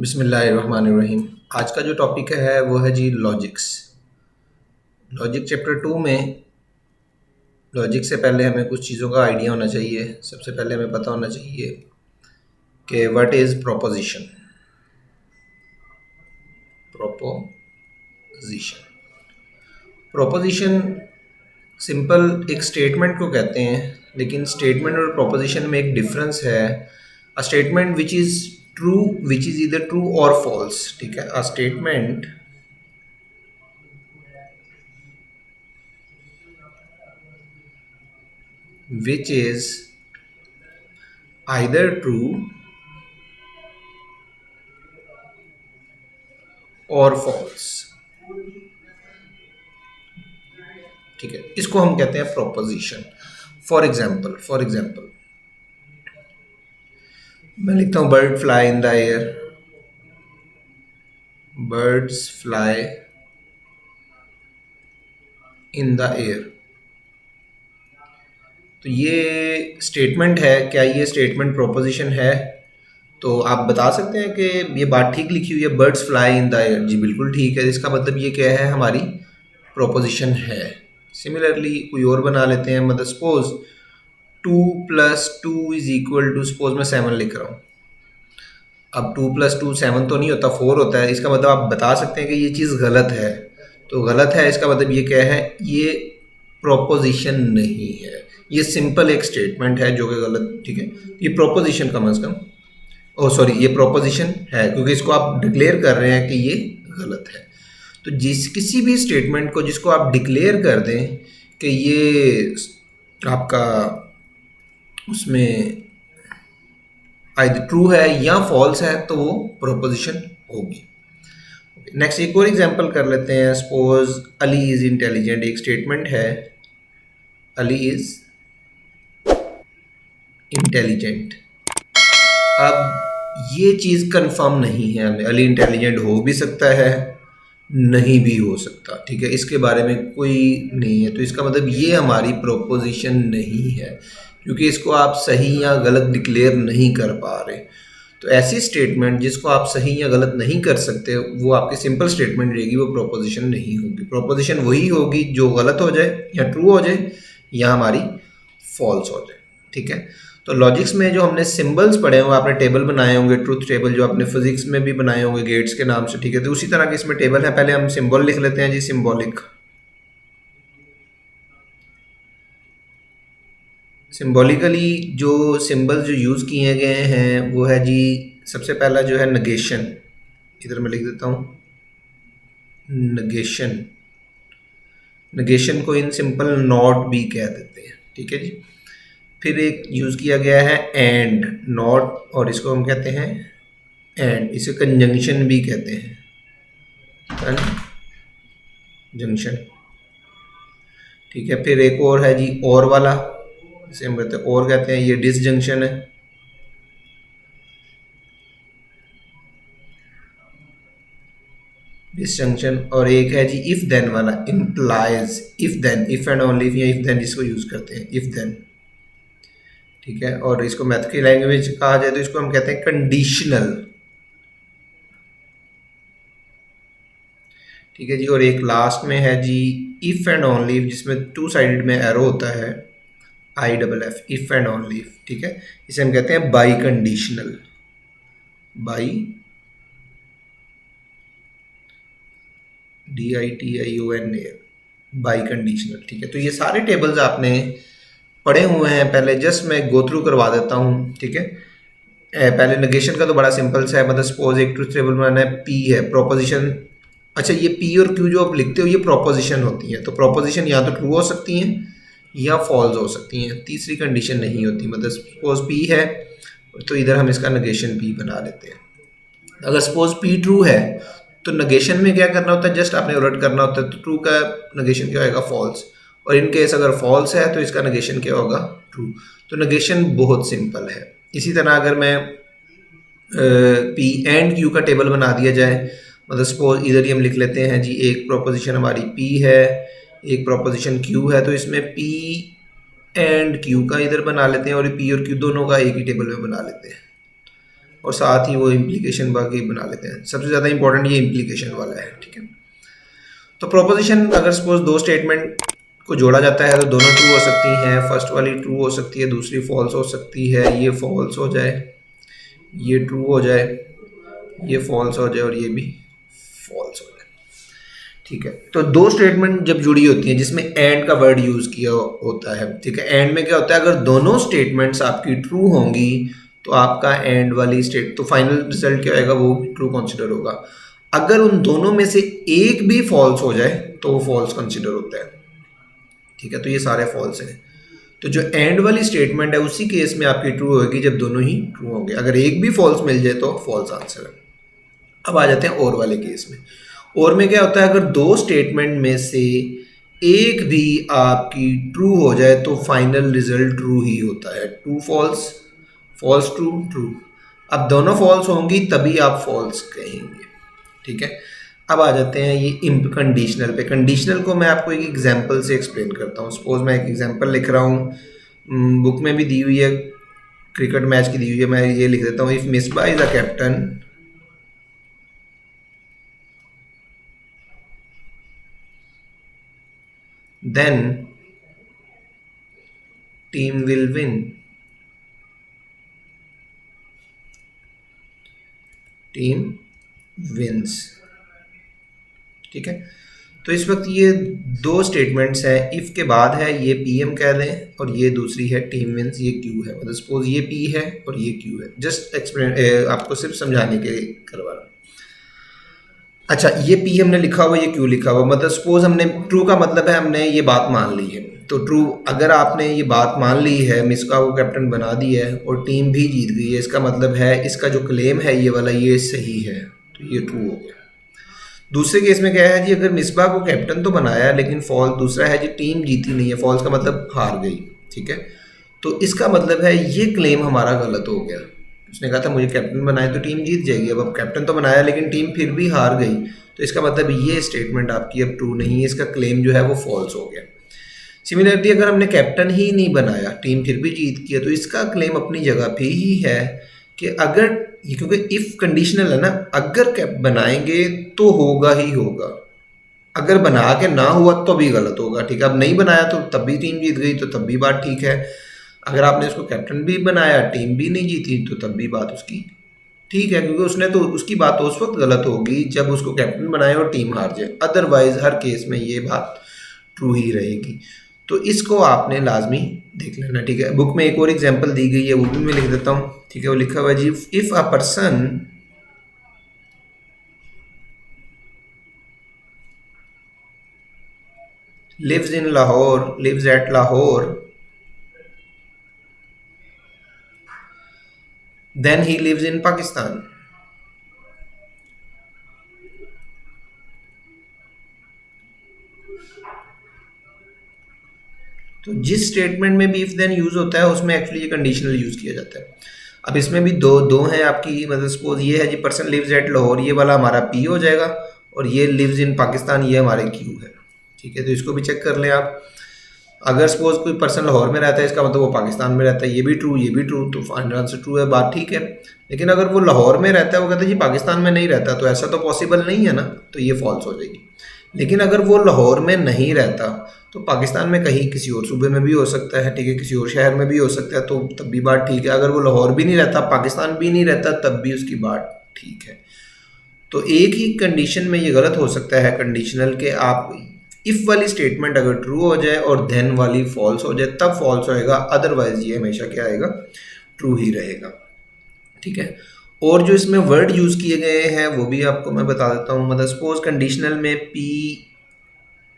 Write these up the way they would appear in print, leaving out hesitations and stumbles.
बिस्मिल्लाहिर्रहमानिर्रहीम। आज का जो टॉपिक है वो है जी लॉजिक्स। लॉजिक चैप्टर 2 में लॉजिक से पहले हमें कुछ चीज़ों का आइडिया होना चाहिए। सबसे पहले हमें पता होना चाहिए कि what is proposition. Proposition simple एक स्टेटमेंट को कहते हैं, लेकिन स्टेटमेंट और प्रोपोजिशन में एक डिफरेंस है। A statement which is true, which is either true और फॉल्स। ठीक है, a statement which is either true और false। ठीक है, इसको हम कहते हैं प्रोपोजिशन। फॉर एग्जाम्पल मैं लिखता हूं bird fly in the air. Birds fly in the air. तो ये स्टेटमेंट है। क्या ये स्टेटमेंट प्रोपोजिशन है? तो आप बता सकते हैं कि ये बात ठीक लिखी हुई है, birds fly in the air. जी बिल्कुल ठीक है। इसका मतलब ये क्या है? हमारी प्रोपोजिशन है। सिमिलरली कोई और बना लेते हैं। मतलब suppose 2 + 2 is equal to, suppose मैं 7 लिख रहा हूँ। अब 2 + 2 7 तो नहीं होता, 4 होता है। इसका मतलब आप बता सकते हैं कि ये चीज़ गलत है। तो गलत है, इसका मतलब ये क्या है? ये प्रोपोजिशन नहीं है, ये सिंपल एक स्टेटमेंट है जो कि गलत। ठीक है, ये प्रोपोजिशन कम से कम, ओ सॉरी, ये प्रोपोजिशन है क्योंकि इसको आप डिक्लेयर कर रहे हैं कि ये गलत है। तो जिस किसी भी स्टेटमेंट को जिसको आप डिक्लेयर कर दें कि ये आपका उसमें आइदर ट्रू है या फॉल्स है, तो वो प्रोपोजिशन होगी। नेक्स्ट एक और एग्जांपल कर लेते हैं। सपोज अली इज इंटेलिजेंट, एक स्टेटमेंट है, अली इज इंटेलिजेंट। अब ये चीज़ कंफर्म नहीं है हमें, अली इंटेलिजेंट हो भी सकता है, नहीं भी हो सकता। ठीक है, इसके बारे में कोई नहीं है। तो इसका मतलब ये हमारी प्रोपोजिशन नहीं है क्योंकि इसको आप सही या गलत डिक्लेयर नहीं कर पा रहे। तो ऐसी स्टेटमेंट जिसको आप सही या गलत नहीं कर सकते, वो आपकी सिंपल स्टेटमेंट रहेगी, वो प्रोपोजिशन नहीं होगी। प्रोपोजिशन वही होगी जो गलत हो जाए या ट्रू हो जाए या हमारी फॉल्स हो जाए। ठीक है, तो लॉजिक्स में जो हमने सिंबल्स पढ़े हैं वो आपने टेबल बनाए होंगे, ट्रूथ टेबल, जो आपने फिजिक्स में भी बनाए होंगे गेट्स के नाम से। ठीक है, तो उसी तरह के इसमें टेबल है। पहले हम सिंबल लिख लेते हैं जी। सिंबॉलिकली जो सिंबल्स जो यूज़ किए गए हैं वो है जी, सबसे पहला जो है नगेशन। इधर मैं लिख देता हूँ नगेशन। नगेशन को इन सिंपल नॉट भी कह देते हैं। ठीक है जी। फिर एक यूज़ किया गया है एंड, नॉट, और इसको हम कहते हैं एंड। इसे कंजंक्शन भी कहते हैं, कंजंक्शन। ठीक है, फिर एक और है जी और वाला, इसे हम कहते हैं और कहते हैं, ये डिसजंक्शन है। डिसजंक्शन। और एक है जी इफ देन वाला, implies, if then, if and only if, या इफ देन जिसको यूज करते हैं, इफ देन। ठीक है, और इसको मैथ की लैंग्वेज कहा जाए तो इसको हम कहते हैं कंडीशनल। ठीक है जी। और एक लास्ट में है जी इफ एंड ओनली इफ, जिसमें 2 साइडेड में एरो होता है, IFF, if and only if. ठीक है, इसे हम कहते हैं by conditional. By, DITION, by conditional. ठीक है, तो ये सारे टेबल्स आपने पढ़े हुए हैं पहले, जस्ट मैं गो थ्रू करवा देता हूँ। ठीक है, पहले नेगेशन का तो बड़ा सिंपल सा है। मतलब सपोज एक ट्रूथ टेबल बनाना है, P है प्रोपोजिशन। अच्छा, ये P और Q जो आप लिखते हो ये प्रोपोजिशन होती है। तो प्रोपोजिशन या तो ट्रू हो सकती हैं या फॉल्स हो सकती हैं, तीसरी कंडीशन नहीं होती। मतलब सपोज P है तो इधर हम इसका नेगेशन P बना लेते हैं। अगर सपोज P ट्रू है तो नेगेशन में क्या करना होता है? जस्ट आपने उलट करना होता है। तो ट्रू का नेगेशन क्या होगा? फॉल्स। और इन केस अगर फॉल्स है तो इसका नेगेशन क्या होगा? ट्रू। तो नेगेशन बहुत सिंपल है। इसी तरह अगर मैं P एंड Q का टेबल बना दिया जाए, मतलब सपोज इधर ही हम लिख लेते हैं जी, एक प्रोपोजिशन हमारी P है, एक प्रोपोजिशन Q है, तो इसमें P एंड Q का इधर बना लेते हैं और P और Q दोनों का एक ही टेबल में बना लेते हैं। और साथ ही वो इम्प्लीकेशन बाकी बना लेते हैं। सबसे ज़्यादा इंपॉर्टेंट ये इम्प्लीकेशन वाला है, ठीक है। तो प्रोपोजिशन अगर सपोज दो स्टेटमेंट को जोड़ा जाता है तो दोनों ट्रू हो सकती हैं। फर्स्ट वाली ट्रू हो सकती है, दूसरी फॉल्स हो सकती है। ये फॉल्स हो जाए, ये ट्रू हो जाए, ये फॉल्स हो जाए और ये भी फॉल्स हो जाए, ठीक है। तो दो स्टेटमेंट जब जुड़ी होती हैं जिसमें एंड का वर्ड यूज किया होता है, ठीक है। एंड में क्या होता है, अगर दोनों स्टेटमेंट्स आपकी ट्रू होंगी तो आपका एंड वाली स्टेट तो फाइनल रिजल्ट क्या आएगा, वो ट्रू कंसिडर होगा। अगर उन दोनों में से एक भी फॉल्स हो जाए तो वो फॉल्स कंसिडर होता है, ठीक है। तो ये सारे फॉल्स हैं। तो जो एंड वाली स्टेटमेंट है उसी केस में आपकी ट्रू होगी जब दोनों ही ट्रू होंगे। अगर एक भी फॉल्स मिल जाए तो फॉल्स आंसर है। अब आ जाते हैं और वाले केस में। और में क्या होता है, अगर दो स्टेटमेंट में से एक भी आपकी ट्रू हो जाए तो फाइनल रिजल्ट ट्रू ही होता है। True false, false true, true. अब दोनों फॉल्स होंगी तभी आप फॉल्स कहेंगे, ठीक है। अब आ जाते हैं ये इम्प कंडीशनल पे। कंडीशनल को मैं आपको एक एग्जांपल से एक्सप्लेन करता हूँ। सपोज मैं एक एग्जांपल लिख रहा हूँ, बुक में भी दी हुई है, क्रिकेट मैच की दी हुई है। मैं ये लिख देता हूँ, if Misbah is a captain then team will win, team wins, ठीक है। तो इस वक्त ये दो स्टेटमेंट्स हैं। इफ के बाद है ये पीएम कह लें और ये दूसरी है टीम विंस, ये क्यू है। मतलब सपोज ये पी है और ये क्यू है। जस्ट एक्सप्लेन, आपको सिर्फ समझाने के लिए करवा रहा हूँ। अच्छा, ये पी हमने लिखा हुआ, ये क्यू लिखा हुआ। मतलब सपोज हमने ट्रू का मतलब है हमने ये बात मान ली है। तो ट्रू, अगर आपने ये बात मान ली है, मिसबा को कैप्टन बना दिया है और टीम भी जीत गई है, इसका मतलब है इसका जो क्लेम है ये वाला, ये सही है, तो ये ट्रू हो गया। दूसरे केस में क्या है जी, अगर मिसबा को कैप्टन तो बनाया लेकिन फॉल्स, दूसरा है जी टीम जीती नहीं है। फॉल्स का मतलब हार गई, ठीक है। तो इसका मतलब है ये क्लेम हमारा गलत हो गया। उसने कहा था मुझे कैप्टन बनाए तो टीम जीत जाएगी। अब कैप्टन तो बनाया लेकिन टीम फिर भी हार गई, तो इसका मतलब ये स्टेटमेंट आपकी अब ट्रू नहीं है, इसका क्लेम जो है वो फॉल्स हो गया। सिमिलरली अगर हमने कैप्टन ही नहीं बनाया, टीम फिर भी जीत गई, तो इसका क्लेम अपनी जगह पे ही है कि अगर ये, क्योंकि इफ कंडीशनल है ना, अगर कैप बनाएंगे तो होगा ही होगा, अगर बना के ना हुआ तो भी गलत होगा, ठीक है। अब नहीं बनाया तो तब भी टीम जीत गई तो तब भी बात ठीक है। अगर आपने उसको कैप्टन भी बनाया, टीम भी नहीं जीती, तो तब भी बात उसकी ठीक है, क्योंकि उसने तो, उसकी बात तो उस वक्त गलत होगी जब उसको कैप्टन बनाए और टीम हार जाए। अदरवाइज हर केस में ये बात ट्रू ही रहेगी। तो इसको आपने लाजमी देख लेना, ठीक है। बुक में एक और एग्जांपल दी गई है, वो भी मैं लिख देता हूँ, ठीक है। वो लिखा हुआ है जी, if a person lives in Lahore, lives at Lahore, then he lives in Pakistan. तो जिस स्टेटमेंट में भी इफ देन यूज होता है उसमें एक्चुअली ये कंडीशनल यूज किया जाता है। अब इसमें भी दो दो हैं आपकी, मतलब सपोज ये है जी पर्सन लिव्स एट लाहौर, ये वाला हमारा पी हो जाएगा, और ये लिव्स इन पाकिस्तान, ये हमारे क्यू है, ठीक है। तो इसको भी चेक कर लें आप। अगर सपोज कोई पर्सन लाहौर में रहता है, इसका मतलब वो पाकिस्तान में रहता है, ये भी ट्रू, ये भी ट्रू, तो फाइनल आंसर ट्रू है, बात ठीक है। लेकिन अगर वो लाहौर में रहता है, वो कहता है जी पाकिस्तान में नहीं रहता, तो ऐसा तो पॉसिबल नहीं है ना, तो ये फॉल्स हो जाएगी। लेकिन अगर वो लाहौर में नहीं रहता तो पाकिस्तान में कहीं किसी और सूबे में भी हो सकता है, ठीक है, किसी और शहर में भी हो सकता है, तो तब भी बात ठीक है। अगर वो लाहौर भी नहीं रहता, पाकिस्तान भी नहीं रहता, तब भी उसकी बात ठीक है। तो एक ही कंडीशन में ये गलत हो सकता है कंडीशनल के, आप इफ वाली स्टेटमेंट अगर ट्रू हो जाए और देन वाली फॉल्स हो जाए तब फॉल्स होएगा, अदरवाइज ये हमेशा क्या आएगा, ट्रू ही रहेगा, ठीक है। और जो इसमें वर्ड यूज किए गए हैं वो भी आपको मैं बता देता हूँ। मतलब सपोज कंडीशनल में पी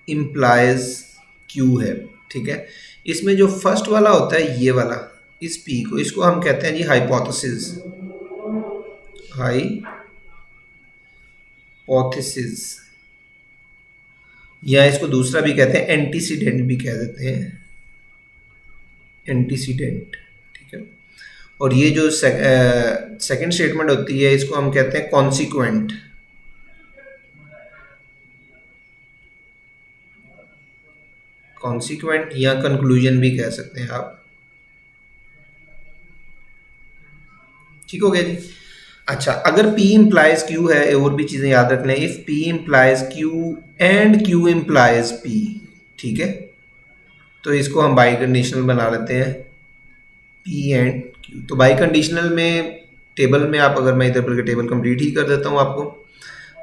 इम्प्लाइज क्यू है, ठीक है। इसमें जो फर्स्ट वाला होता है ये वाला, इस पी को, इसको हम कहते हैं जी हाइपोथेसिस, हाइपोथेसिस, या इसको दूसरा भी कहते हैं एंटीसीडेंट भी कह देते हैं, एंटीसीडेंट, ठीक है। और ये जो सेकंड स्टेटमेंट होती है इसको हम कहते हैं कॉन्सिक्वेंट, कॉन्सिक्वेंट या कंक्लूजन भी कह सकते हैं आप, ठीक हो गया जी। अच्छा, अगर P इम्प्लाइज Q है, और भी चीज़ें याद रख लें, if P implies Q and Q implies P, ठीक है, तो इसको हम बाई कंडीशनल बना लेते हैं, P एंड Q। तो बाई कंडीशनल में टेबल में आप, अगर मैं इधर पर टेबल कंप्लीट ही कर देता हूँ आपको,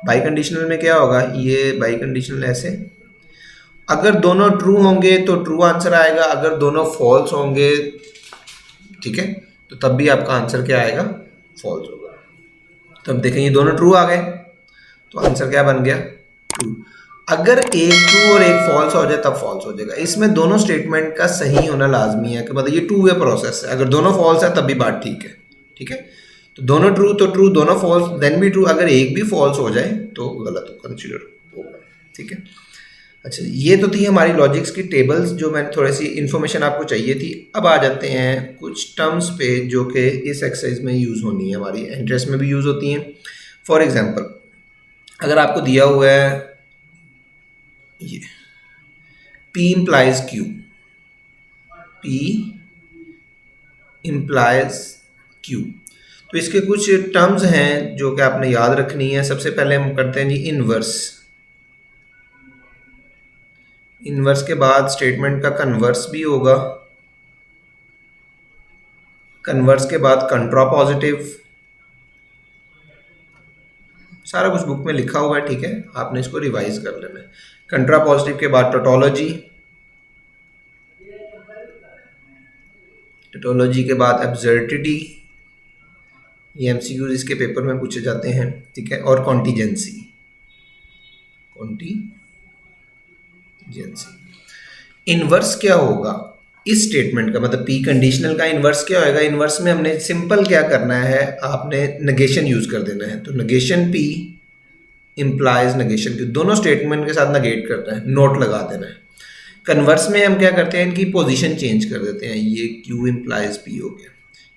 बाई कंडीशनल में क्या होगा, ये बाई कंडीशनल ऐसे, अगर दोनों ट्रू होंगे तो ट्रू आंसर आएगा, अगर दोनों फॉल्स होंगे, ठीक है, तो तब भी आपका आंसर क्या आएगा, फॉल्स होगा। तो अब देखें ये दोनों ट्रू आ गए, तो आंसर क्या बन गया, ट्रू। अगर एक ट्रू और एक फॉल्स हो जाए तब फॉल्स हो जाएगा। इसमें दोनों स्टेटमेंट का सही होना लाजमी है, कि मतलब ये टू वे प्रोसेस है, अगर दोनों फॉल्स है तब भी बात ठीक है, ठीक है। तो दोनों ट्रू तो ट्रू, दोनों फॉल्स देन भी ट्रू, अगर एक भी फॉल्स हो जाए तो गलत कंसिडर होगा, ठीक है। अच्छा, ये तो थी हमारी लॉजिक्स की टेबल्स, जो मैंने थोड़ी सी इन्फॉर्मेशन आपको चाहिए थी। अब आ जाते हैं कुछ टर्म्स पे जो कि इस एक्सरसाइज में यूज़ होनी है, हमारी इंटरेस्ट में भी यूज़ होती हैं। फॉर एग्जांपल, अगर आपको दिया हुआ है ये P implies Q, P implies Q, तो इसके कुछ टर्म्स हैं जो कि आपने याद रखनी है। सबसे पहले हम करते हैं जी इनवर्स। इनवर्स के बाद स्टेटमेंट का कन्वर्स भी होगा, कन्वर्स के बाद कंट्रापॉजिटिव, सारा कुछ बुक में लिखा हुआ है, ठीक है, आपने इसको रिवाइज कर लेना है। कंट्रापॉजिटिव के बाद टोटोलॉजी, टोटोलॉजी के बाद एब्सर्डिटी, ये एमसीक्यूज इसके पेपर में पूछे जाते हैं, ठीक है, और कॉन्टीजेंसी, कॉन्टीजेंसी। इनवर्स क्या होगा इस स्टेटमेंट का, मतलब पी कंडीशनल का इनवर्स क्या होएगा। इनवर्स में हमने सिंपल क्या करना है, आपने नेगेशन यूज कर देना है। तो negation P implies negation Q, दोनों स्टेटमेंट के साथ नेगेट करना है, नोट लगा देना है। कन्वर्स में हम क्या करते हैं, इनकी पोजीशन चेंज कर देते हैं, ये क्यू इम्प्लाइज पी हो गया।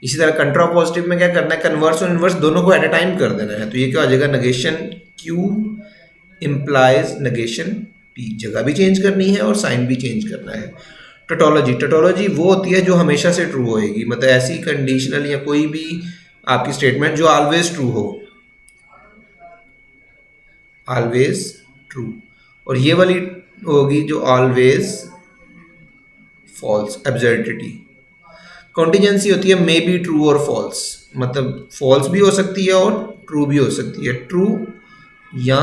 इसी तरह कंट्रा पॉजिटिव में क्या करना है, कन्वर्स और इनवर्स दोनों को एट अ टाइम कर देना है। तो ये क्या हो जाएगा, negation Q implies negation P, जगह भी चेंज करनी है और साइन भी चेंज करना है। टोटोलॉजी, टोटोलॉजी वो होती है जो हमेशा से ट्रू होएगी, मतलब ऐसी कंडीशनल या कोई भी आपकी स्टेटमेंट जो ऑलवेज ट्रू हो, ऑलवेज ट्रू। और ये वाली होगी जो ऑलवेज फॉल्स, एब्सर्डिटी। कॉन्टीजेंसी होती है मे बी ट्रू और फॉल्स, मतलब फॉल्स भी हो सकती है और ट्रू भी हो सकती है, ट्रू या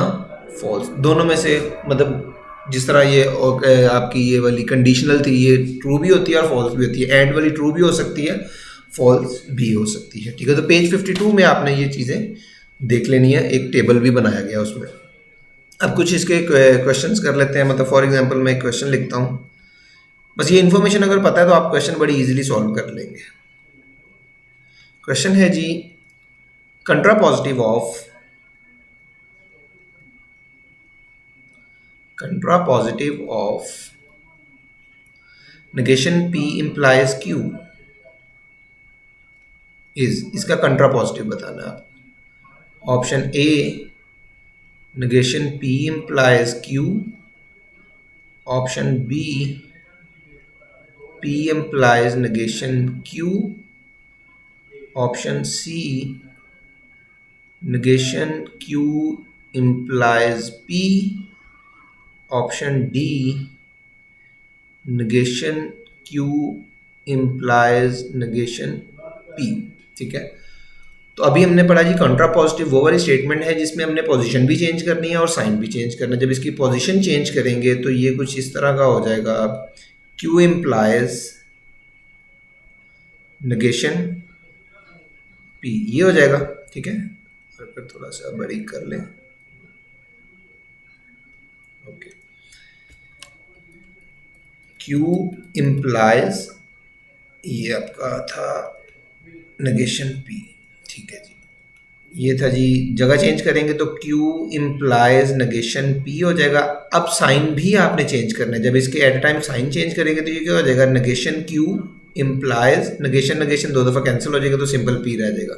फॉल्स दोनों में से। मतलब जिस तरह ये आपकी ये वाली कंडीशनल थी, ये ट्रू भी होती है और फॉल्स भी होती है। एंड वाली ट्रू भी हो सकती है, फॉल्स भी हो सकती है, ठीक है। तो पेज 52 में आपने ये चीज़ें देख लेनी है, एक टेबल भी बनाया गया उसमें। अब कुछ इसके क्वेश्चंस कर लेते हैं। मतलब फॉर एग्जांपल मैं एक क्वेश्चन लिखता हूँ, बस ये इन्फॉर्मेशन अगर पता है तो आप क्वेश्चन बड़ी इजीली सॉल्व कर लेंगे। क्वेश्चन है जी, contrapositive of negation P implies Q is, इसका कंट्रापॉजिटिव बताना है आप। Option A negation P implies Q, option B P implies negation Q, option C negation Q implies P, option D negation Q implies negation P, ठीक है। तो अभी हमने पढ़ा जी कंट्रापॉजिटिव वो वाली स्टेटमेंट है जिसमें हमने पोजीशन भी चेंज करनी है और साइन भी चेंज करना है। जब इसकी पोजीशन चेंज करेंगे तो ये कुछ इस तरह का हो जाएगा, Q इम्प्लाइज नेगेशन P, ये हो जाएगा, ठीक है। फिर थोड़ा सा बारीक कर लें, ओके। Q इम्प्लाइज, ये आपका था नेगेशन P, ठीक है जी। ये था जी, जगह चेंज करेंगे तो Q इम्प्लाइज नेगेशन P हो जाएगा। अब साइन भी आपने चेंज करना है, जब इसके at a time sign change करेंगे तो ये क्या हो जाएगा, negation Q implies negation negation दो दफ़ा कैंसिल हो जाएगा तो सिंपल P रह जाएगा।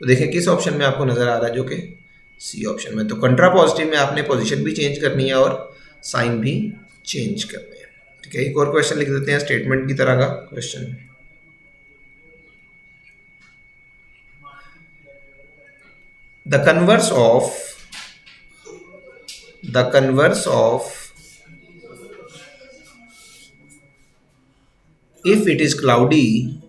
तो देखें किस ऑप्शन में आपको नज़र आ रहा है, जो कि सी ऑप्शन में। तो कंट्रापॉजिटिव में आपने पोजीशन भी चेंज करनी है और साइन भी चेंज करने हैं, ठीक है। एक और क्वेश्चन लिख देते हैं स्टेटमेंट की तरह का question. the converse of if it is cloudy,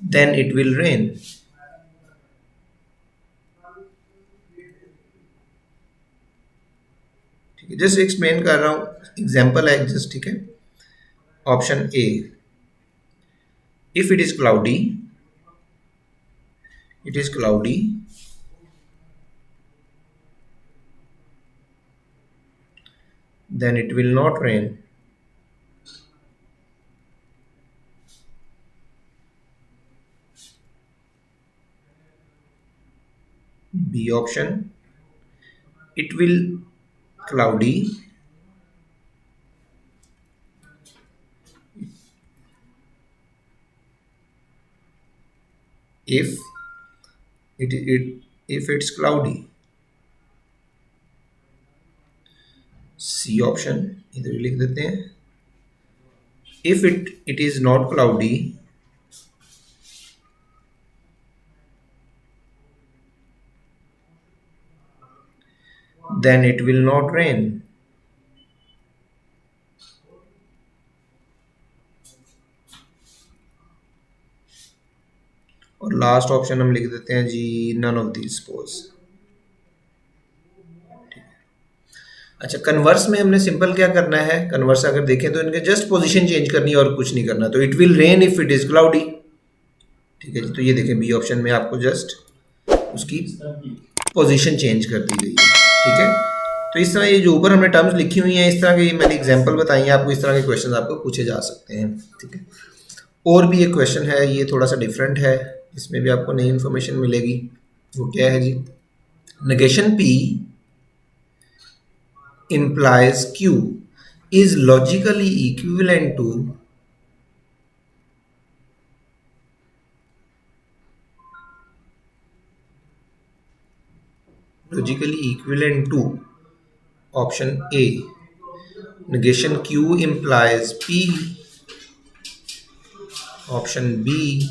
then it will rain. ठीक है, जस्ट एक्सप्लेन कर रहा हूँ, एग्जाम्पल है जस्ट, ठीक है। Option A, if it is cloudy then it will not rain. B option, it will cloudy if if it's cloudy. C option इधर भी लिख देते हैं, if it is not cloudy then it will not rain. और last option हम लिख देते हैं जी, नन ऑफ दीज सपोज। अच्छा, कन्वर्स में हमने सिंपल क्या करना है, कन्वर्स अगर देखें तो इनके जस्ट पोजीशन चेंज करनी है और कुछ नहीं करना, तो it will rain if it is cloudy. ठीक है जी, तो ये देखें बी ऑप्शन में आपको जस्ट उसकी पोजीशन चेंज कर दी गई है। ठीक है, तो इस तरह ये जो ऊपर हमने टर्म्स लिखी हुई हैं, इस तरह की मैंने एग्जांपल बताई हैं आपको, इस तरह के क्वेश्चन आपको पूछे जा सकते हैं। ठीक है, और भी एक क्वेश्चन है, ये थोड़ा सा डिफरेंट है, इसमें भी आपको नई इन्फॉर्मेशन मिलेगी। वो क्या है जी, negation P implies Q is logically equivalent to option A, negation Q implies P, option B,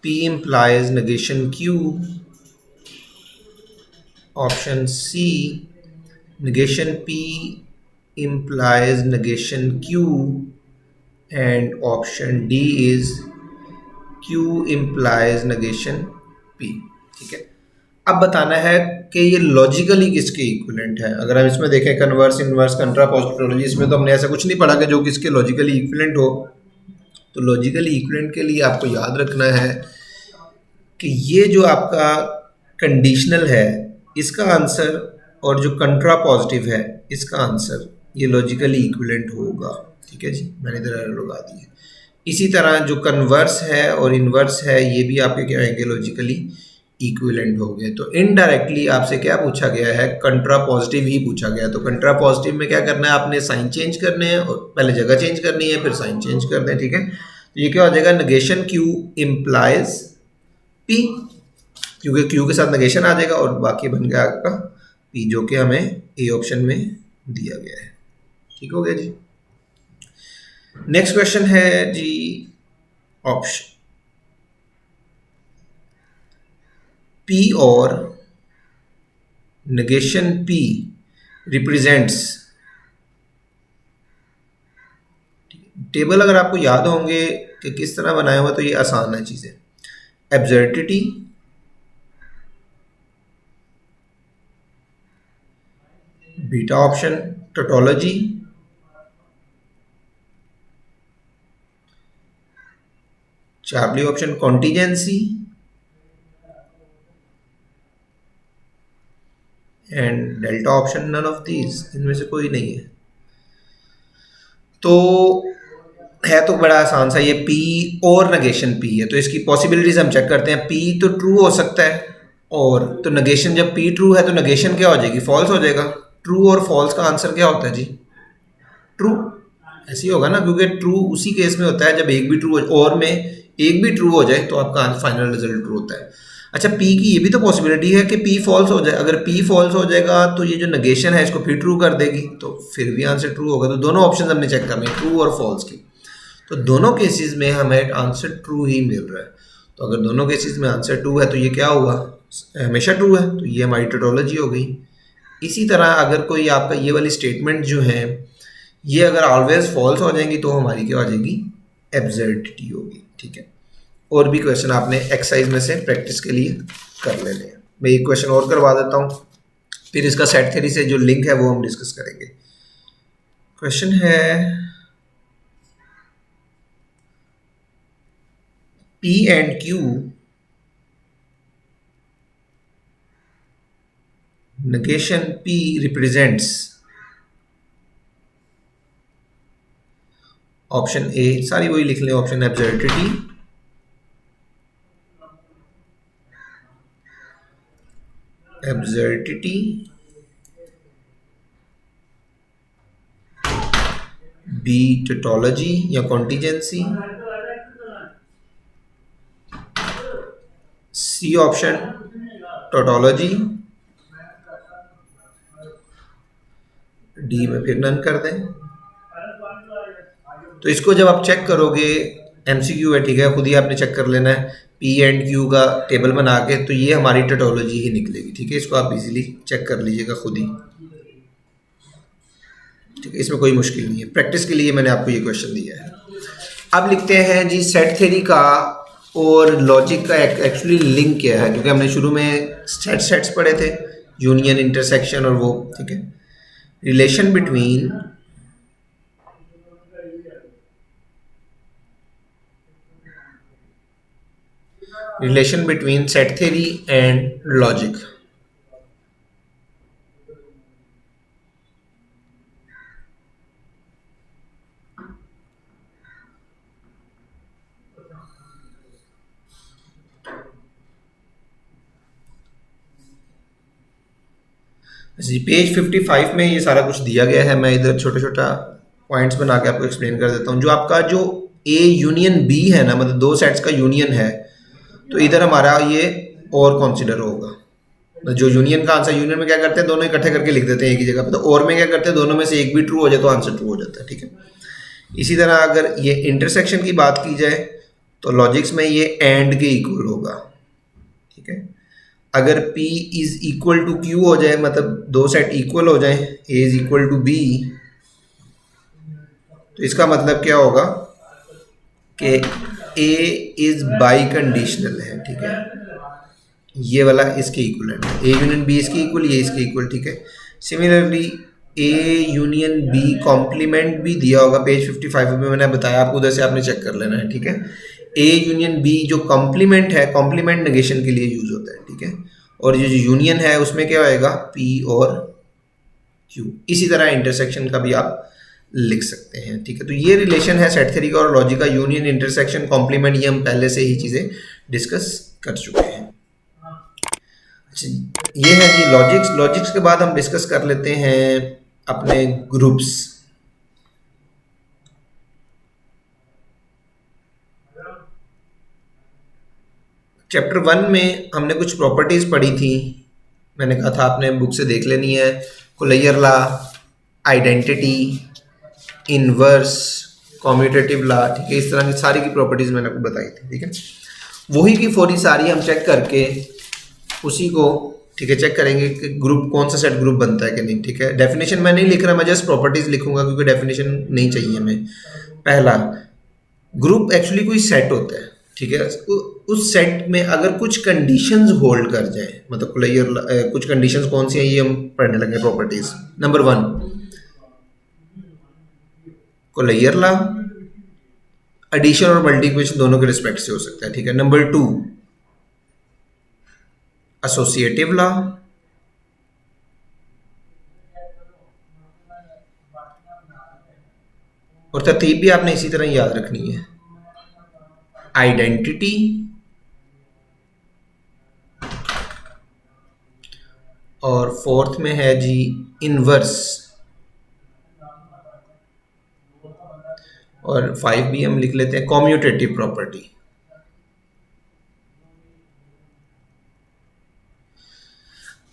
P implies negation Q, option C, negation P implies negation Q, and option D is Q implies negation P। ठीक है, अब बताना है कि ये logically किसके equivalent है। अगर हम इसमें देखें कन्वर्स, इनवर्स, कंट्रापोजिटिव, इसमें तो हमने ऐसा कुछ नहीं पढ़ा कि जो किसके लॉजिकली इक्विवेलेंट हो। तो लॉजिकली इक्विवेलेंट के लिए आपको याद रखना है कि ये जो आपका कंडीशनल है इसका आंसर और जो कंट्रापोजिटिव है इसका आंसर ये लॉजिकली इक्विवेलेंट होगा। ठीक है जी, मैंने इधर एरो लगा दी है। इसी तरह जो कन्वर्स है और इनवर्स है ये भी आपके क्या होंगे, लॉजिकली इक्विवेलेंट हो गए। तो इनडायरेक्टली आपसे क्या पूछा गया है, कंट्रापोजिटिव ही पूछा गया। तो कंट्रापोजिटिव में क्या करना है, आपने साइन चेंज करने हैं और पहले जगह चेंज करनी है, फिर साइन चेंज कर दें। ठीक है, तो ये क्या हो जाएगा, नेगेशन Q इम्प्लाइज P, क्योंकि Q के साथ नेगेशन आ जाएगा और बाकी बन गया आपका P, जो कि हमें ए ऑप्शन में दिया गया है। ठीक हो गया जी। नेक्स्ट क्वेश्चन है जी, ऑप्शन P और नेगेशन P रिप्रेजेंट्स, टेबल अगर आपको याद होंगे कि किस तरह बनाया हुआ तो ये आसान है चीज़ें। Absurdity, beta option tautology, charlie option contingency, and delta option none of these, इनमें से कोई नहीं है। तो है तो बड़ा आसान सा, ये P और नेगेशन P है, तो इसकी पॉसिबिलिटीज हम चेक करते हैं। P तो ट्रू हो सकता है, और तो नेगेशन, जब P ट्रू है तो नेगेशन क्या हो जाएगी, फॉल्स हो जाएगा। ट्रू और फॉल्स का आंसर क्या होता है जी, ट्रू। ऐसे ही होगा ना, क्योंकि ट्रू उसी केस में होता है जब एक भी ट्रू और में एक भी ट्रू हो जाए तो आपका फाइनल रिजल्ट ट्रू होता है। अच्छा, पी की ये भी तो पॉसिबिलिटी है कि पी फॉल्स हो जाए। अगर पी फॉल्स हो जाएगा तो ये जो नेगेशन है इसको फिर ट्रू कर देगी, तो फिर भी आंसर ट्रू होगा। तो दोनों ऑप्शन हमने चेक करने, ट्रू और फॉल्स की। तो दोनों केसेस में हमें आंसर ट्रू ही मिल रहा है। तो अगर दोनों केसेस में आंसर ट्रू है तो ये क्या हुआ, हमेशा ट्रू है, तो ये हमारी टोटोलॉजी हो गई। इसी तरह अगर कोई आपका ये वाली स्टेटमेंट जो है ये अगर ऑलवेज फॉल्स हो जाएंगी तो हमारी क्या हो जाएगी, एब्सर्डिटी होगी। ठीक है, और भी क्वेश्चन आपने एक्सरसाइज में से प्रैक्टिस के लिए कर लेने हैं। मैं एक क्वेश्चन और करवा देता हूँ, फिर इसका सेट थ्योरी से जो लिंक है वो हम डिस्कस करेंगे। क्वेश्चन है P and Q negation P represents option A, सारी वही लिख लें, option absurdity, absurdity, B tautology या contingency, C option tautology, D में फिर नन कर दें। तो इसको जब आप चेक करोगे, एमसीक्यू है, ठीक है, खुद ही आपने चेक कर लेना है पी एंड क्यू का टेबल बना के, तो ये हमारी टोटोलॉजी ही निकलेगी। ठीक है, इसको आप इजीली चेक कर लीजिएगा खुद ही। ठीक है, इसमें कोई मुश्किल नहीं है, प्रैक्टिस के लिए मैंने आपको ये क्वेश्चन दिया है। अब लिखते हैं जी सेट थ्योरी का और लॉजिक का एक्चुअली लिंक क्या है, क्योंकि हमने शुरू में सेट्स पढ़े थे, यूनियन, इंटरसेक्शन और वो। ठीक है, relation between set theory and logic. जी, पेज 55 में ये सारा कुछ दिया गया है। मैं इधर छोटा छोटा पॉइंट्स बना के आपको एक्सप्लेन कर देता हूँ। जो आपका जो ए यूनियन बी है ना, मतलब दो सेट्स का यूनियन है, तो इधर हमारा ये और कंसीडर होगा। जो यूनियन का आंसर, यूनियन में क्या करते हैं, दोनों इकट्ठे करके लिख देते हैं एक ही जगह पे, तो और में क्या करते हैं, दोनों में से एक भी ट्रू हो जाए तो आंसर ट्रू हो जाता है। ठीक है, इसी तरह अगर ये इंटरसेक्शन की बात की जाए तो लॉजिक्स में ये एंड के इक्वल होगा। ठीक है, अगर P is equal to Q हो जाए, मतलब दो सेट इक्वल हो जाए, A is equal to B, तो इसका मतलब क्या होगा कि A इज बाई कंडीशनल है। ठीक है, ये वाला इसके इक्वल है, A यूनियन B इसके इक्वल, ये इसके इक्वल। ठीक है, similarly A union B complement भी दिया होगा पेज 55 में, मैंने बताया आपको, उधर से आपने चेक कर लेना है। ठीक है, A यूनियन B जो कॉम्प्लीमेंट है, कॉम्प्लीमेंट नेगेशन के लिए यूज होता है। ठीक है, और ये जो यूनियन है उसमें क्या होएगा, P और Q। इसी तरह इंटरसेक्शन का भी आप लिख सकते हैं। ठीक है, तो ये रिलेशन है सेट थ्योरी का और लॉजिक का, यूनियन, इंटरसेक्शन, कॉम्प्लीमेंट, ये हम पहले से ही चीज़ें डिस्कस कर चुके हैं। अच्छा, ये है जी लॉजिक्स। लॉजिक्स के बाद हम डिस्कस कर लेते हैं अपने ग्रुप्स। चैप्टर 1 में हमने कुछ प्रॉपर्टीज पढ़ी थी, मैंने कहा था आपने बुक से देख लेनी है। Closure law, identity, inverse, commutative law. ठीक है, इस तरह की सारी की प्रॉपर्टीज मैंने आपको बताई थी। ठीक है, वही की फोरी सारी हम चेक करके उसी को, ठीक है, चेक करेंगे कि ग्रुप कौन सा सेट ग्रुप बनता है कि नहीं। ठीक है, डेफिनेशन मैं नहीं लिख रहा, मैं जस्ट प्रॉपर्टीज लिखूंगा क्योंकि डेफिनेशन नहीं चाहिए हमें। पहला, ग्रुप एक्चुअली कोई सेट होता है। ठीक है, उस सेट में अगर कुछ कंडीशंस होल्ड कर जाए, मतलब कुलैयर कुछ कंडीशंस कौन सी हैं ये हम पढ़ने लगे प्रॉपर्टीज। नंबर 1 कुलैयर लॉ, एडिशन और मल्टीप्लिकेशन दोनों के रिस्पेक्ट से हो सकता है। ठीक है, नंबर 2 एसोसिएटिव लॉ, और तरतीब भी आपने इसी तरह याद रखनी है। आइडेंटिटी, और फोर्थ में है जी इनवर्स, और 5 भी हम लिख लेते हैं कॉम्यूटेटिव प्रॉपर्टी।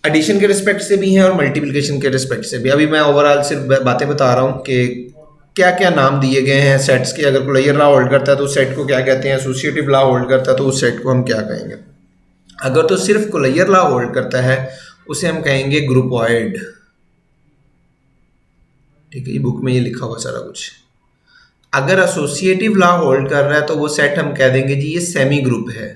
एडिशन के रिस्पेक्ट से भी हैं और मल्टीप्लिकेशन के रिस्पेक्ट से भी। अभी मैं ओवरऑल सिर्फ बातें बता रहा हूँ कि क्या क्या नाम दिए गए हैं सेट्स के। अगर कुलैयर लॉ होल्ड करता है तो उस सेट को क्या कहते हैं, एसोसिएटिव लॉ होल्ड करता है तो उस सेट को हम क्या कहेंगे। अगर तो सिर्फ कुलैयर लॉ होल्ड करता है उसे हम कहेंगे ग्रुपॉइड। ठीक है, ये बुक में ये लिखा हुआ सारा कुछ। अगर एसोसिएटिव लॉ होल्ड कर रहा है तो वो सेट हम कह देंगे जी ये सेमी ग्रुप है।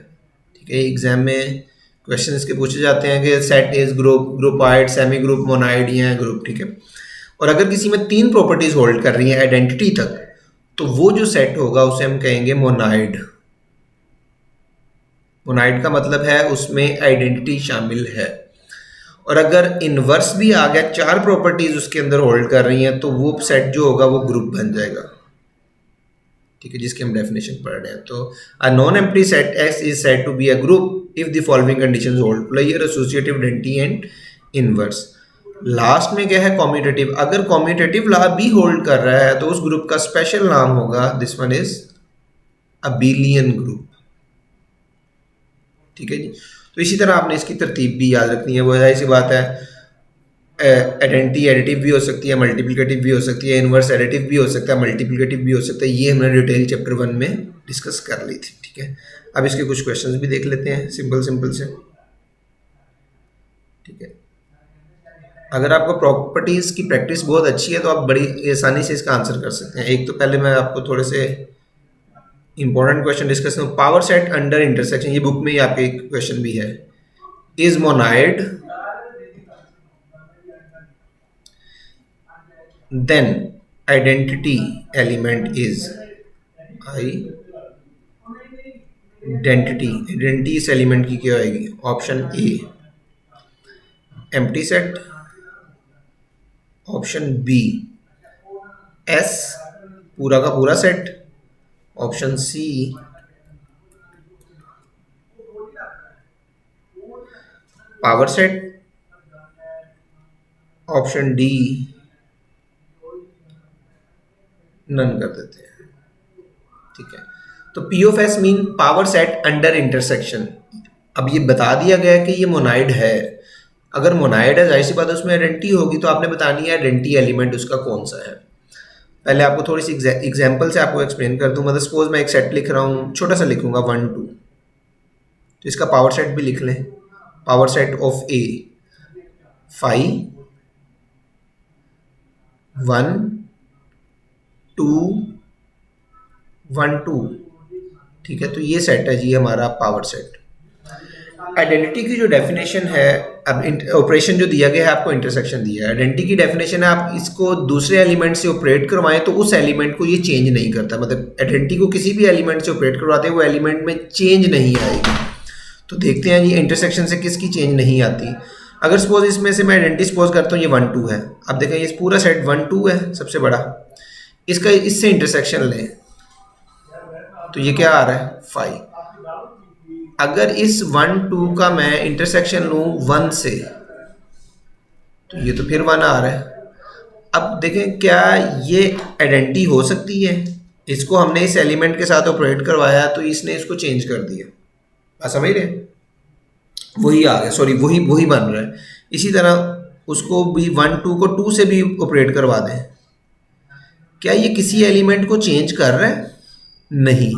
ठीक है, एग्जाम में क्वेश्चन इसके पूछे जाते हैं कि set is group, groupoid, semi group, monoid या ग्रुप। ठीक है, और अगर किसी में तीन प्रॉपर्टीज होल्ड कर रही हैं आइडेंटिटी तक तो वो जो सेट होगा उसे हम कहेंगे मोनाइड। मोनाइड का मतलब है उसमें आइडेंटिटी शामिल है। और अगर इनवर्स भी आ गया, चार प्रॉपर्टीज उसके अंदर होल्ड कर रही हैं तो वो सेट जो होगा वो ग्रुप बन जाएगा। ठीक है, जिसकी हम डेफिनेशन पढ़ रहे हैं। तो a non empty set X is said to be a group if the following conditions hold, player, associative, identity and inverse. Last में क्या है, कॉम्यूटेटिव। अगर कॉम्यूटेटिव लॉ भी होल्ड कर रहा है तो उस ग्रुप का स्पेशल नाम होगा, this one is abelian group. ठीक है जी। तो इसी तरह आपने इसकी तरतीब भी याद रखनी है। वो जाहिर सी बात है, आइडेंटिटी एडिटिव भी हो सकती है, मल्टीप्लिकेटिव भी हो सकती है, इनवर्स एडिटिव भी हो सकता है, मल्टीप्लिकेटिव भी हो सकता है। ये हमने डिटेल चैप्टर 1 में डिस्कस कर ली थी। ठीक है, अब इसके कुछ क्वेश्चंस भी देख लेते हैं सिंपल सिंपल से। ठीक है, अगर आपको प्रॉपर्टीज़ की प्रैक्टिस बहुत अच्छी है तो आप बड़ी आसानी से इसका आंसर कर सकते हैं। एक तो पहले मैं आपको थोड़े से इंपॉर्टेंट क्वेश्चन डिस्कस करूँ। पावर सेट अंडर इंटरसेक्शन, ये बुक में ही आपके क्वेश्चन भी है। Is monoid then identity element is I identity इस एलिमेंट की क्या आएगी? Option A empty set, option B S पूरा का पूरा set, option C power set, option D none कर देते हैं। ठीक है, तो P of S mean power set under intersection. अब ये बता दिया गया कि ये मोनाइड है। अगर मोनाइड है जाहिर सी बात है उसमें आइडेंटिटी होगी, तो आपने बतानी है आइडेंटिटी एलिमेंट उसका कौन सा है। पहले आपको थोड़ी सी एग्जांपल से आपको एक्सप्लेन कर दूं। मतलब सपोज मैं एक सेट लिख रहा हूँ, छोटा सा लिखूंगा 1 2, तो इसका पावर सेट भी लिख लें। पावर सेट ऑफ ए 5 1 2 1 2। ठीक है, तो ये सेट है जी हमारा पावर सेट। आइडेंटिटी की जो डेफिनेशन है, अब ऑपरेशन जो दिया गया है आपको इंटरसेक्शन दिया है। आइडेंटिटी की डेफिनेशन है आप इसको दूसरे एलिमेंट से ऑपरेट करवाएं तो उस एलिमेंट को ये चेंज नहीं करता। मतलब आइडेंटिटी को किसी भी एलिमेंट से ऑपरेट करवाते हैं वो एलिमेंट में चेंज नहीं आएगी। तो देखते हैं जी इंटरसेक्शन से किसकी चेंज नहीं आती। अगर सपोज इसमें से मैं आइडेंटिटी सपोज करता हूँ ये 1 2 है। अब देखें ये पूरा सेट 1 2 है सबसे बड़ा, इसका इससे इंटरसेक्शन लें तो ये क्या आ रहा है 5। अगर इस 1 2 का मैं इंटरसेक्शन लूँ 1 से तो ये तो फिर 1 आ रहा है। अब देखें क्या ये आइडेंटिटी हो सकती है? इसको हमने इस एलिमेंट के साथ ऑपरेट करवाया तो इसने इसको चेंज कर दिया। आप समझ रहे हैं? वही आ गया, सॉरी वही वही बन रहा है। इसी तरह उसको भी 1 2 को 2 से भी ऑपरेट करवा दें, क्या ये किसी एलिमेंट को चेंज कर रहा है? नहीं।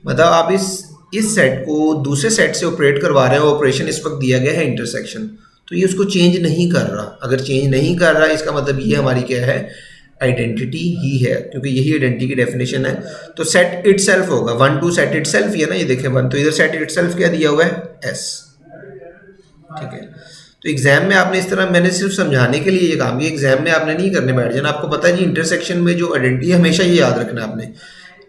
मतलब आप इस सेट को दूसरे सेट से ऑपरेट करवा रहे हैं, ऑपरेशन इस वक्त दिया गया है इंटरसेक्शन, तो ये उसको चेंज नहीं कर रहा। अगर चेंज नहीं कर रहा इसका मतलब ये हमारी क्या है, आइडेंटिटी ही है, क्योंकि यही आइडेंटिटी की डेफिनेशन है। तो सेट इटसेल्फ होगा 1 2 सेट इटसेल्फ ही है ना, ये देखें 1, तो इधर सेट इटसेल्फ क्या दिया हुआ है एस। ठीक है, तो एग्जाम में आपने इस तरह, मैंने सिर्फ समझाने के लिए ये काम किया, एग्जाम में आपने नहीं करने बैठ जाना। आपको पता है जी इंटरसेक्शन में जो आइडेंटिटी, हमेशा ये याद रखना आपने,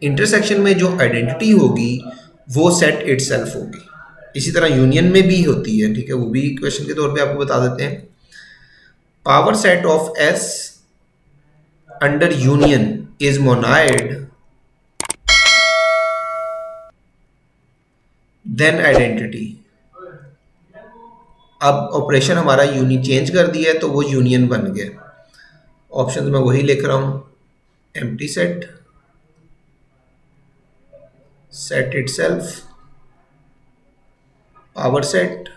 इंटरसेक्शन में जो आइडेंटिटी होगी वो सेट इटसेल्फ होगी। इसी तरह यूनियन में भी होती है। ठीक है, वो भी क्वेश्चन के तौर पे आपको बता देते हैं। Power set of S under union is monoid then identity. अब ऑपरेशन हमारा यूनियन चेंज कर दिया है तो वो यूनियन बन गया। ऑप्शन मैं वही लिख रहा हूं, empty set, set itself, power set,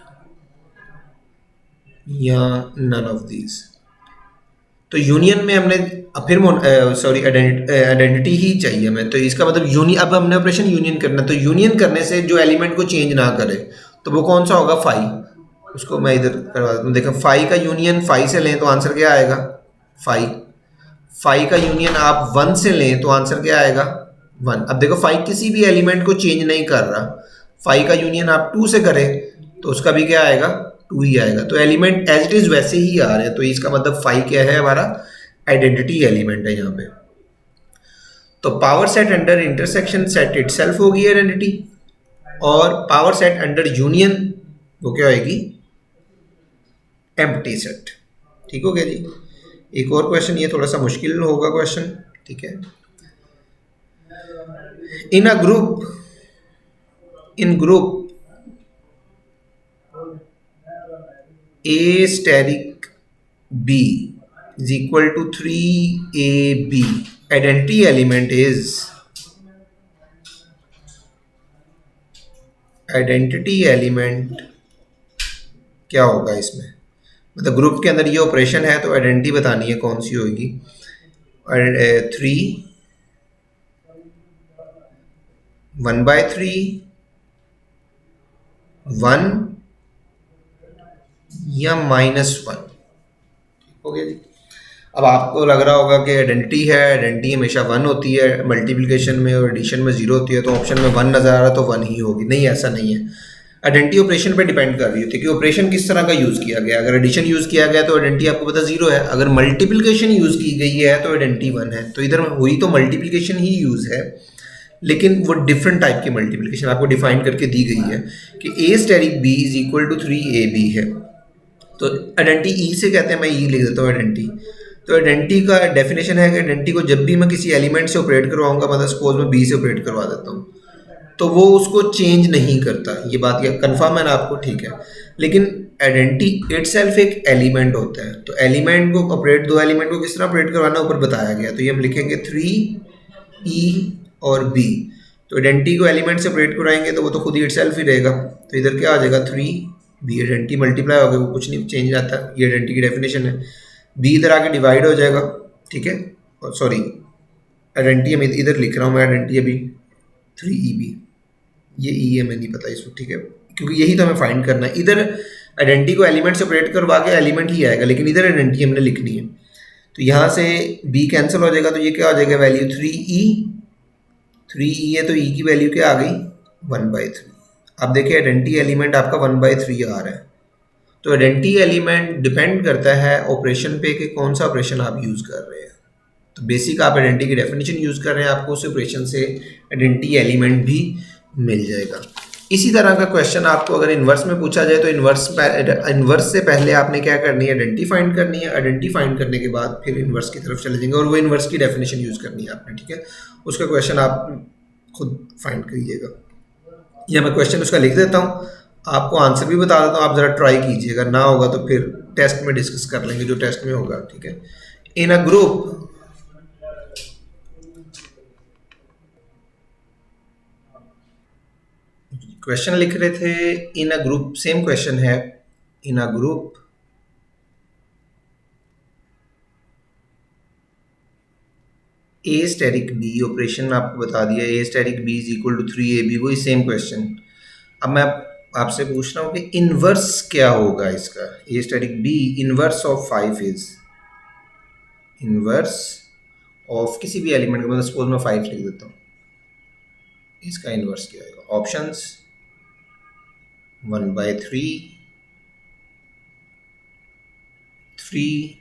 या नन ऑफ दीज। तो यूनियन में हमने फिर सॉरी आइडेंटिटी ही चाहिए हमें, तो इसका मतलब यूनियन, अब हमने ऑपरेशन यूनियन करना, तो यूनियन करने से जो एलिमेंट को चेंज ना करे तो वो कौन सा होगा, फाइव। उसको मैं इधर करवा देता हूँ, देखो फाइव का यूनियन फाइव से लें तो आंसर क्या आएगा, फाइव। फाइव का यूनियन आप वन से लें तो आंसर क्या आएगा, वन। अब देखो फाइव किसी भी एलिमेंट को चेंज नहीं कर रहा, फाइव का यूनियन आप टू से करें तो उसका भी क्या आएगा, टू ही आएगा। तो एलिमेंट एज इट इज वैसे ही आ रहे हैं, तो इसका मतलब फाइव क्या है, हमारा आइडेंटिटी एलिमेंट है यहाँ पे। तो power set under intersection set itself होगी आइडेंटिटी, और पावर सेट अंडर यूनियन वो क्या होगी, एम्प्टी सेट। ठीक हो गया जी। एक और क्वेश्चन, ये थोड़ा सा मुश्किल होगा क्वेश्चन, ठीक है। In a group, in group A steric B is equal to 3AB. Identity element is, identity element क्या होगा इसमें, मतलब ग्रुप के अंदर ये ऑपरेशन है तो आइडेंटिटी बतानी है कौन सी होगी। Three, one by three, one या माइनस वन। हो गया जी। अब आपको लग रहा होगा कि आइडेंटिटी है, आइडेंटिटी हमेशा वन होती है, मल्टीप्लिकेशन में और एडिशन में जीरो होती है, तो ऑप्शन में वन नज़र आ रहा है तो वन ही होगी। नहीं, ऐसा नहीं है। आइडेंटिटी ऑपरेशन पे डिपेंड कर रही होती है कि ऑपरेशन किस तरह का यूज़ किया गया। अगर एडिशन यूज़ किया गया तो आइडेंटिटी आपको पता जीरो है, अगर मल्टीप्लिकेशन यूज़ की गई है तो आइडेंटिटी वन है। तो इधर हुई तो मल्टीप्लिकेशन ही यूज़ है, लेकिन वो डिफरेंट टाइप की मल्टीप्लिकेशन आपको डिफाइन करके दी गई है कि A asterisk B is equal to 3AB है। तो आइडेंटिटी ई से कहते हैं, मैं ई लिख देता हूँ आइडेंटिटी। तो आइडेंटिटी का डेफिनेशन है कि आइडेंटिटी को जब भी मैं किसी एलिमेंट से ऑपरेट करवाऊंगा, मतलब सपोज मैं बी से ऑपरेट करवा देता हूँ, तो वो उसको चेंज नहीं करता। ये बात या कंफर्म है ना आपको, ठीक है। लेकिन आइडेंटिटी इटसेल्फ एक एलिमेंट होता है, तो एलिमेंट को ऑपरेट, दो एलिमेंट को किस तरह ऑपरेट करवाना ऊपर बताया गया। तो ये हम लिखेंगे 3E और बी। तो आइडेंटिटी को एलिमेंट से ऑपरेट कराएंगे तो वो तो खुद ही इटसेल्फ ही रहेगा। तो इधर क्या आ जाएगा, 3B, आइडेंटिटी मल्टीप्लाई हो गया, वो कुछ नहीं चेंज आता। ये आइडेंटिटी की डेफिनेशन है। बी इधर आके डिवाइड हो जाएगा, ठीक है। और सॉरी, आइडेंटिटी मैं इधर लिख रहा हूँ, मैं आइडेंटिटी अभी 3EB, ये ई हमें नहीं पता इसको, ठीक है, क्योंकि यही तो हमें फाइंड करना है। इधर आइडेंटिटी को एलिमेंट से ऑपरेट करवा के एलिमेंट ही आएगा, लेकिन इधर आइडेंटिटी हमने लिखनी है। तो यहाँ से बी कैंसिल हो जाएगा, तो ये क्या हो जाएगा, वैल्यू 3E है, तो ई की वैल्यू क्या आ गई, 1/3। अब देखिए आइडेंटिटी एलिमेंट आपका 1/3 आ रहा है। तो आइडेंटिटी एलिमेंट डिपेंड करता है ऑपरेशन पे कि कौन सा ऑपरेशन आप यूज़ कर रहे हैं। तो बेसिक आप आइडेंटिटी की डेफिनेशन यूज़ कर रहे हैं, आपको उस ऑपरेशन से आइडेंटिटी एलिमेंट भी मिल जाएगा। इसी तरह का क्वेश्चन आपको अगर इन्वर्स में पूछा जाए तो इन्वर्स से पहले आपने क्या करनी है, आइडेंटिटी फाइंड करनी है। आइडेंटिटी फाइंड करने के बाद फिर इन्वर्स की तरफ चले जाएंगे और वो इन्वर्स की डेफिनेशन यूज़ करनी है आपने, ठीक है। उसका क्वेश्चन आप खुद फाइंड करिएगा, या मैं क्वेश्चन उसका लिख देता हूँ, आपको आंसर भी बता देता हूँ, आप ज़रा ट्राई कीजिएगा। ना होगा तो फिर टेस्ट में डिस्कस कर लेंगे, जो टेस्ट में होगा, ठीक है। इन अ ग्रुप, क्वेश्चन लिख रहे थे in a group, same question है। In a group A asterisk B, operation आपको बता दिया, A asterisk B is equal to 3AB, वही सेम क्वेश्चन। अब मैं आपसे पूछ रहा हूँ कि इनवर्स क्या होगा इसका। A asterisk B inverse of 5 is, inverse of किसी भी एलिमेंट का, मतलब सपोज मैं 5 लिख देता हूँ, इसका इनवर्स क्या आएगा। ऑप्शंस 1/3, 3,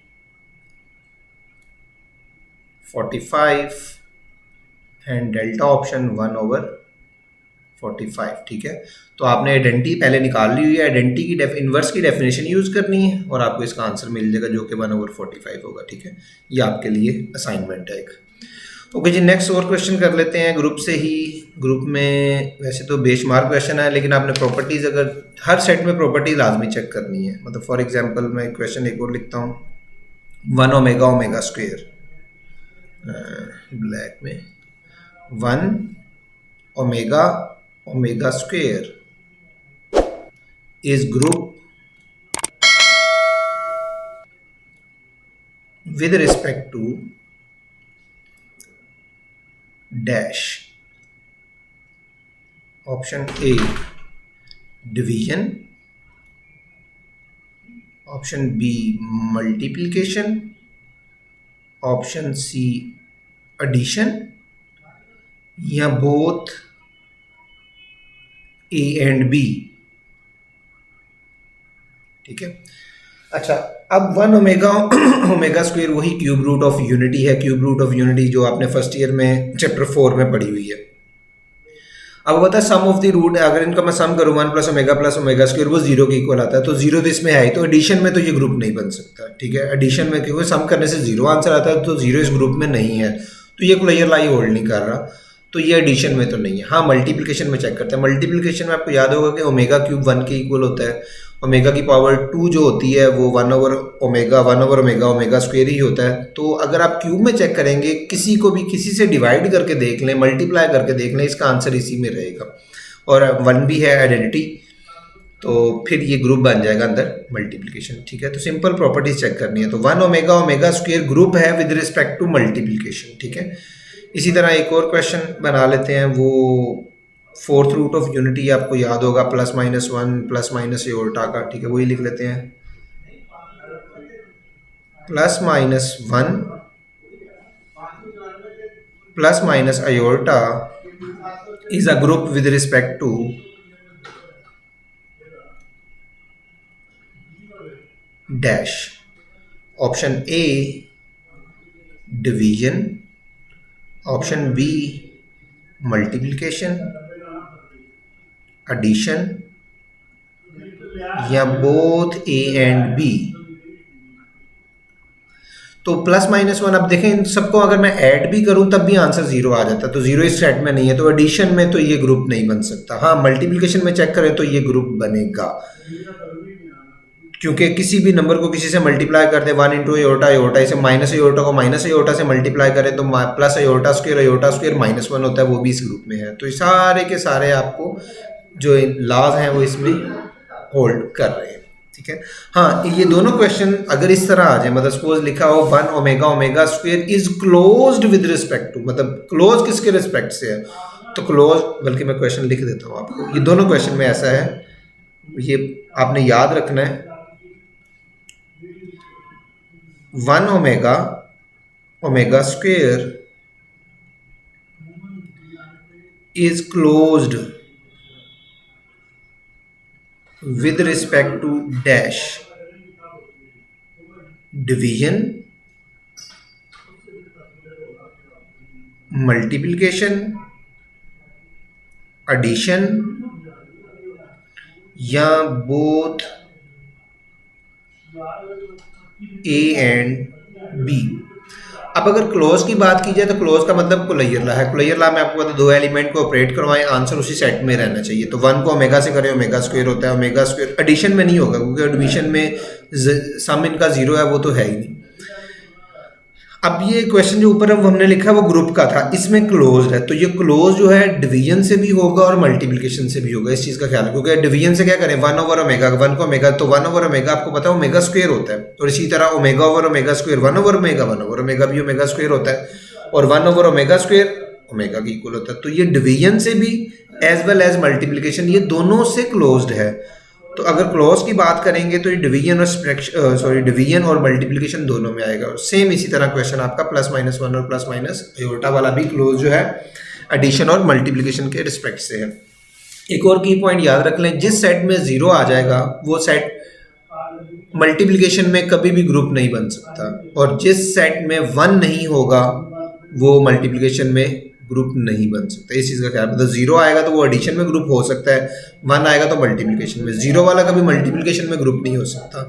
45 एंड डेल्टा ऑप्शन 1/45, ठीक है। तो आपने आइडेंटिटी पहले निकाल ली हुई है, आइडेंटिटी की इनवर्स की डेफिनेशन यूज़ करनी है और आपको इसका आंसर मिल जाएगा जो कि 1/45 होगा, ठीक है। ये आपके लिए असाइनमेंट है एक। ओके जी, नेक्स्ट और क्वेश्चन कर लेते हैं ग्रुप से ही। ग्रुप में वैसे तो बेशुमार क्वेश्चन है, लेकिन आपने प्रॉपर्टीज़, अगर हर सेट में प्रॉपर्टी लाजमी चेक करनी है। मतलब फॉर एग्जांपल मैं क्वेश्चन एक और लिखता हूँ, 1 ओमेगा ओमेगा स्क्वेयर, ब्लैक में 1 omega omega square is group with respect to dash. Option A division, option B multiplication, option C addition, या both A and B। ठीक है। अच्छा, अब 1 ओमेगा ओमेगा स्क्वायर वही क्यूब रूट ऑफ यूनिटी है, cube root of unity जो आपने first year में चैप्टर 4 में पढ़ी हुई है। अब बता सम ऑफ द रूट, अगर इनका मैं सम करूँ 1 प्लस ओमेगा स्क्वायर वो 0 के इक्वल आता है, तो 0 तो इसमें है ही, तो एडिशन में तो ये ग्रुप नहीं बन सकता। ठीक है, एडिशन में क्योंकि सम करने से 0 आंसर आता है, तो 0 इस ग्रुप में नहीं है, तो ये क्लोजर ला होल्ड नहीं कर रहा, तो ये एडिशन में तो नहीं है। हाँ, मल्टीप्लिकेशन में चेक करते हैं। मल्टीप्लिकेशन में आपको याद होगा कि ओमेगा क्यूब 1 के इक्वल होता है, ओमेगा की पावर 2 जो होती है वो 1 ओवर ओमेगा स्क्वायर ही होता है। तो अगर आप क्यूब में चेक करेंगे, किसी को भी किसी से डिवाइड करके देख लें, मल्टीप्लाई करके देख लें, इसका आंसर इसी में रहेगा। और 1 भी है आइडेंटिटी, तो फिर ये ग्रुप बन जाएगा अंदर मल्टीप्लिकेशन। ठीक है, तो सिंपल प्रॉपर्टीज चेक करनी है। तो 1 ओमेगा स्क्वायर ग्रुप है विद रिस्पेक्ट टू मल्टीप्लिकेशन। ठीक है, इसी तरह एक और क्वेश्चन बना लेते हैं, वो फोर्थ रूट ऑफ यूनिटी आपको याद होगा, +-1 प्लस एओर्टा का। ठीक है, वही लिख लेते हैं, +-1 plus aorta is a group with respect to dash. Option A division, option B multiplication, addition, या both A and B। तो +-1, अब देखें इन सबको अगर मैं ऐड भी करूं तब भी आंसर 0 आ जाता है, तो 0 इस सेट में नहीं है, तो एडिशन में तो ये ग्रुप नहीं बन सकता। हाँ, मल्टीप्लिकेशन में चेक करें तो ये ग्रुप बनेगा, क्योंकि किसी भी नंबर को किसी से मल्टीप्लाई कर दे, 1 इंटू एओर्टा, एओर्टा से माइनस एओर्टा को माइनस एओर्टा से मल्टीप्लाई करें तो प्लस एओर्टा स्क्वायर -1 होता है, वो भी इस ग्रुप में है। तो ये सारे के सारे आपको जो लॉज हैं वो इसमें होल्ड कर रहे हैं। ठीक है, हाँ, ये दोनों क्वेश्चन अगर इस तरह आ जाए, मतलब सपोज लिखा हो 1 omega square is closed with respect to, मतलब क्लोज किसके रिस्पेक्ट से है, तो क्लोज, बल्कि मैं क्वेश्चन लिख देता हूँ आपको, ये दोनों क्वेश्चन में ऐसा है, ये आपने याद रखना है। 1 omega square is closed with respect to dash, division, multiplication, addition, या both A and B। अब अगर क्लोज की बात की जाए तो क्लोज का मतलब क्लोजर ला है। क्लोजर ला में आपको पता, 2 एलिमेंट को ऑपरेट करवाएं, आंसर उसी सेट में रहना चाहिए। तो 1 को ओमेगा से करें, ओमेगा स्क्वायर होता है, ओमेगा स्क्वायर एडिशन में नहीं होगा, क्योंकि एडिशन में सम इनका 0 है, वो तो है ही नहीं। अब ये क्वेश्चन जो ऊपर हमने लिखा वो ग्रुप का था, इसमें क्लोज है, तो ये क्लोज जो है डिवीजन से भी होगा और मल्टीप्लिकेशन से भी होगा, इस चीज़ का ख्याल है। क्योंकि डिवीजन से क्या करें, 1 ओवर ओमेगा, 1 को ओमेगा, तो 1 ओवर ओमेगा आपको पता है ओमेगा स्क्वायर होता है, और इसी तरह omega over omega square 1 over omega भी ओमेगा स्क्वायर होता है, और 1 ओवर ओमेगा स्क्वायर ओमेगा के इक्वल होता है। तो ये डिवीजन से भी एज वेल एज मल्टीप्लिकेशन, ये दोनों से क्लोज्ड है। तो अगर क्लोज की बात करेंगे तो ये डिवीजन और मल्टीप्लिकेशन दोनों में आएगा। सेम इसी तरह क्वेश्चन आपका +-1 और +-एओर्टा वाला भी क्लोज जो है एडिशन और मल्टीप्लिकेशन के रिस्पेक्ट से है। एक और की पॉइंट याद रख लें, जिस सेट में 0 आ जाएगा वो सेट मल्टीप्लिकेशन में कभी भी ग्रुप नहीं बन सकता, और जिस सेट में 1 नहीं होगा वो मल्टीप्लिकेशन में ग्रुप नहीं बन सकता। इस चीज़ का ख्याल, मतलब 0 आएगा तो वो एडिशन में ग्रुप हो सकता है, 1 आएगा तो मल्टीप्लिकेशन में। 0 वाला कभी मल्टीप्लिकेशन में ग्रुप नहीं हो सकता।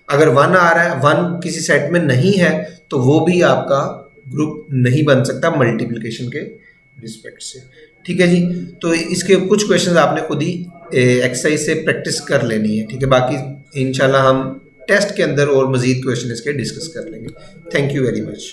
अगर 1 आ रहा है, 1 किसी सेट में नहीं है, तो वो भी आपका ग्रुप नहीं बन सकता मल्टीप्लिकेशन के रिस्पेक्ट से। ठीक है जी, तो इसके कुछ क्वेश्चंस आपने खुद ही एक्सरसाइज से प्रैक्टिस कर लेनी है। ठीक है, बाकी इंशाल्लाह हम टेस्ट के अंदर और मज़ीद क्वेश्चन इसके डिस्कस कर लेंगे। Thank you very much.